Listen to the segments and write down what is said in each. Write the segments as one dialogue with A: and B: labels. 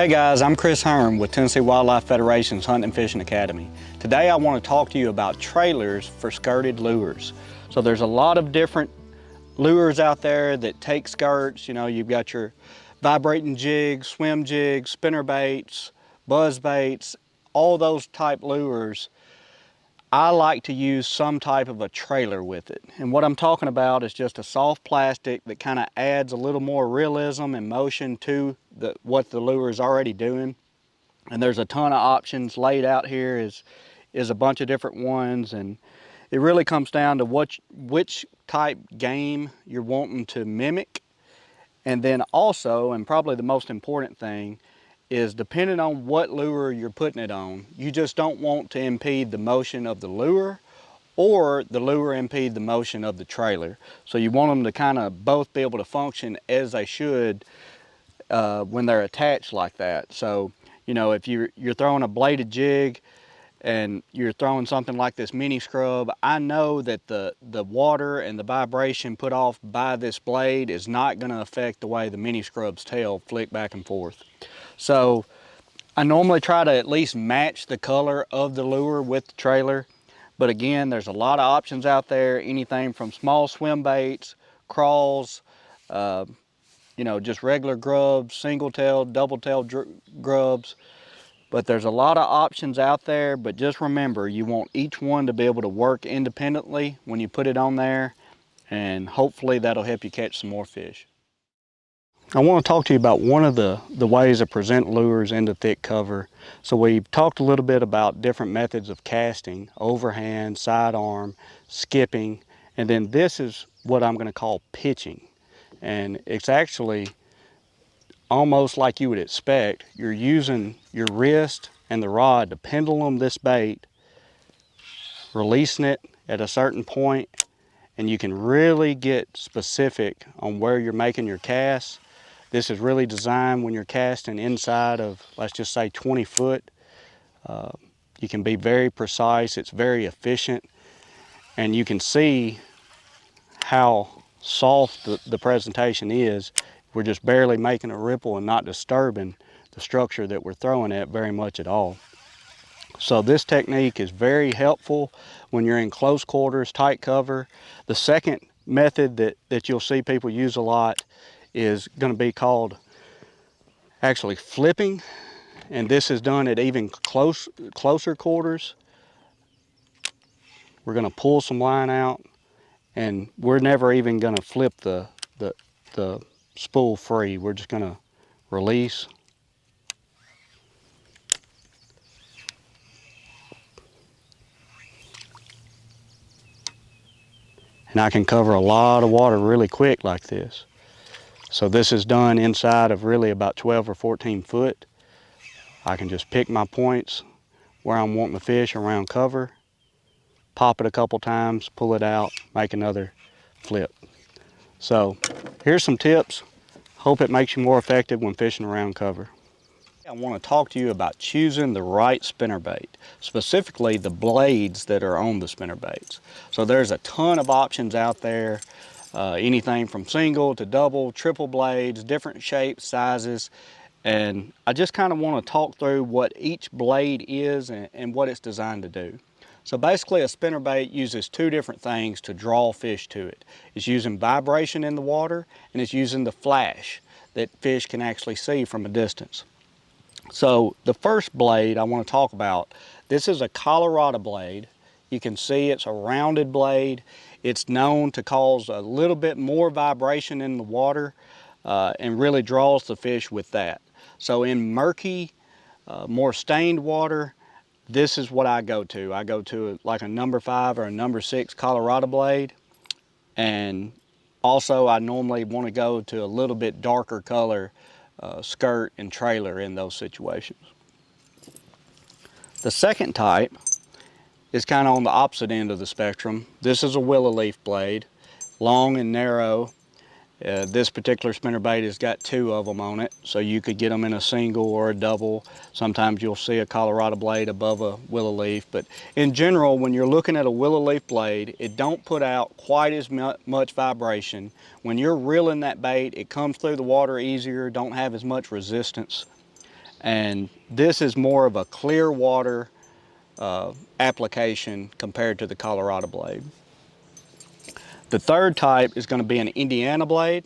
A: Hey guys, I'm Chris Hearn with Tennessee Wildlife Federation's Hunting and Fishing Academy. Today I want to talk to you about trailers for skirted lures. So there's a lot of different lures out there that take skirts. You know, you've got your vibrating jigs, swim jigs, spinner baits, buzz baits, all those type lures. I like to use some type of a trailer with it. And what I'm talking about is just a soft plastic that kind of adds a little more realism and motion to what the lure is already doing. And there's a ton of options laid out here is a bunch of different ones, and it really comes down to which type game you're wanting to mimic. And then also, and probably the most important thing, is depending on what lure you're putting it on, you just don't want to impede the motion of the lure or the lure impede the motion of the trailer. So you want them to kind of both be able to function as they should when they're attached like that. So, you know, if you're throwing a bladed jig and you're throwing something like this mini scrub, I know that the water and the vibration put off by this blade is not going to affect the way the mini scrub's tail flick back and forth. So I normally try to at least match the color of the lure with the trailer. But again, there's a lot of options out there, anything from small swim baits, crawls, you know, just regular grubs, single-tailed, double-tailed grubs. But there's a lot of options out there, but just remember, you want each one to be able to work independently when you put it on there, and hopefully that'll help you catch some more fish. I want to talk to you about one of the ways to present lures into thick cover. So we've talked a little bit about different methods of casting: overhand, sidearm, skipping, and then this is what I'm going to call pitching. And it's actually almost like you would expect. You're using your wrist and the rod to pendulum this bait, releasing it at a certain point, and you can really get specific on where you're making your cast. This is really designed when you're casting inside of, let's just say, 20 foot. You can be very precise, it's very efficient, and you can see how soft the presentation is. We're just barely making a ripple and not disturbing the structure that we're throwing at very much at all. So this technique is very helpful when you're in close quarters, tight cover. The second method that you'll see people use a lot is going to be called actually flipping, and this is done at even closer quarters. We're going to pull some line out, and we're never even going to flip the spool free. We're just going to release. And I can cover a lot of water really quick like this. So this is done inside of really about 12 or 14 foot. I can just pick my points where I'm wanting to fish around cover, pop it a couple times, pull it out, make another flip. So here's some tips. Hope it makes you more effective when fishing around cover. I want to talk to you about choosing the right spinnerbait, specifically the blades that are on the spinnerbaits. So there's a ton of options out there, anything from single to double, triple blades, different shapes, sizes, and I just kind of want to talk through what each blade is and what it's designed to do. So basically a spinnerbait uses two different things to draw fish to it. It's using vibration in the water, and it's using the flash that fish can actually see from a distance. So the first blade I want to talk about, this is a Colorado blade. You can see it's a rounded blade. It's known to cause a little bit more vibration in the water and really draws the fish with that. So in murky, more stained water, this is what I go to. I go to like a number 5 or a number 6 Colorado blade. And also I normally want to go to a little bit darker color skirt and trailer in those situations. The second type is kind of on the opposite end of the spectrum. This is a willow leaf blade, long and narrow. This particular spinnerbait has got 2 of them on it, so you could get them in a single or a double. Sometimes you'll see a Colorado blade above a willow leaf, but in general, when you're looking at a willow leaf blade, it don't put out quite as much vibration. When you're reeling that bait, it comes through the water easier, don't have as much resistance. And this is more of a clear water application compared to the Colorado blade. The third type is going to be an Indiana blade.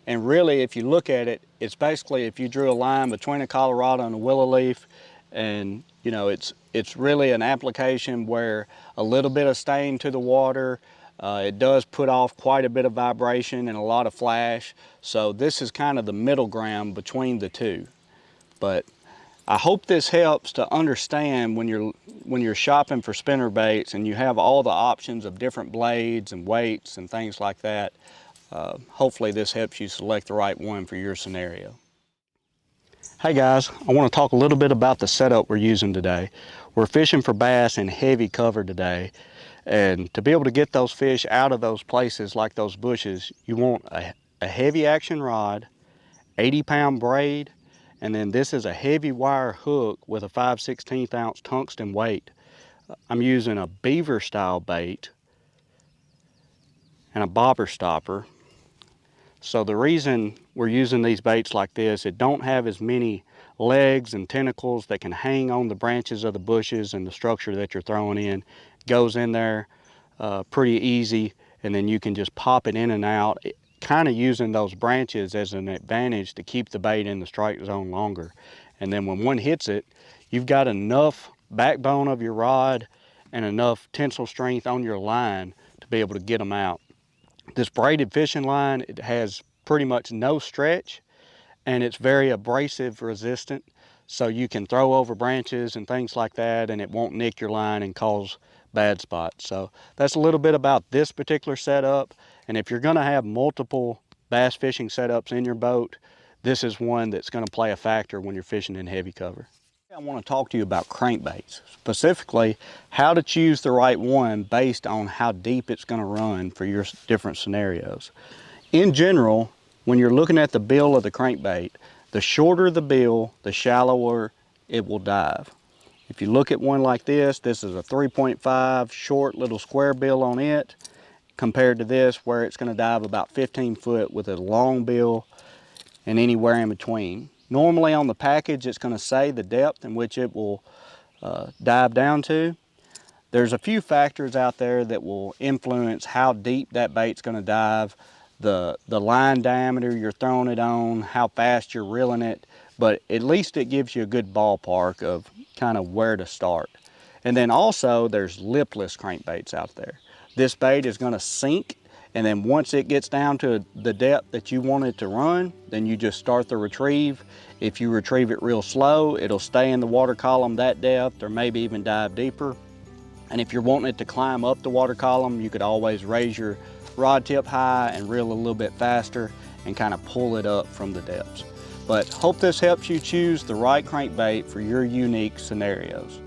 A: And really, if you look at it, it's basically if you drew a line between a Colorado and a willow leaf, and you know, it's really an application where a little bit of stain to the water, it does put off quite a bit of vibration and a lot of flash. So this is kind of the middle ground between the two. But I hope this helps to understand when you're shopping for spinner baits and you have all the options of different blades and weights and things like that. Hopefully this helps you select the right one for your scenario. Hey guys, I want to talk a little bit about the setup we're using today. We're fishing for bass in heavy cover today, and to be able to get those fish out of those places like those bushes, you want a heavy action rod, 80-pound braid, and then this is a heavy wire hook with a 5/16 ounce tungsten weight. I'm using a beaver style bait and a bobber stopper. So the reason we're using these baits like this, it don't have as many legs and tentacles that can hang on the branches of the bushes and the structure that you're throwing in. Goes in there pretty easy, and then you can just pop it in and out, kind of using those branches as an advantage to keep the bait in the strike zone longer. And then when one hits it, you've got enough backbone of your rod and enough tensile strength on your line to be able to get them out. This braided fishing line, it has pretty much no stretch, and it's very abrasive resistant, so you can throw over branches and things like that and it won't nick your line and cause bad spots. So that's a little bit about this particular setup, and if you're going to have multiple bass fishing setups in your boat, this is one that's going to play a factor when you're fishing in heavy cover. I want to talk to you about crankbaits, specifically how to choose the right one based on how deep it's going to run for your different scenarios. In general, when you're looking at the bill of the crankbait, the shorter the bill, the shallower it will dive. If you look at one like this is a 3.5 short little square bill on it, compared to this where it's going to dive about 15 foot with a long bill and anywhere in between. Normally on the package, it's going to say the depth in which it will dive down to. There's a few factors out there that will influence how deep that bait's going to dive, the line diameter you're throwing it on, how fast you're reeling it, but at least it gives you a good ballpark of kind of where to start. And then also there's lipless crankbaits out there. This bait is going to sink, and then once it gets down to the depth that you want it to run, then you just start the retrieve. If you retrieve it real slow, it'll stay in the water column that depth or maybe even dive deeper. And if you're wanting it to climb up the water column, you could always raise your rod tip high and reel a little bit faster and kind of pull it up from the depths. But hope this helps you choose the right crankbait for your unique scenarios.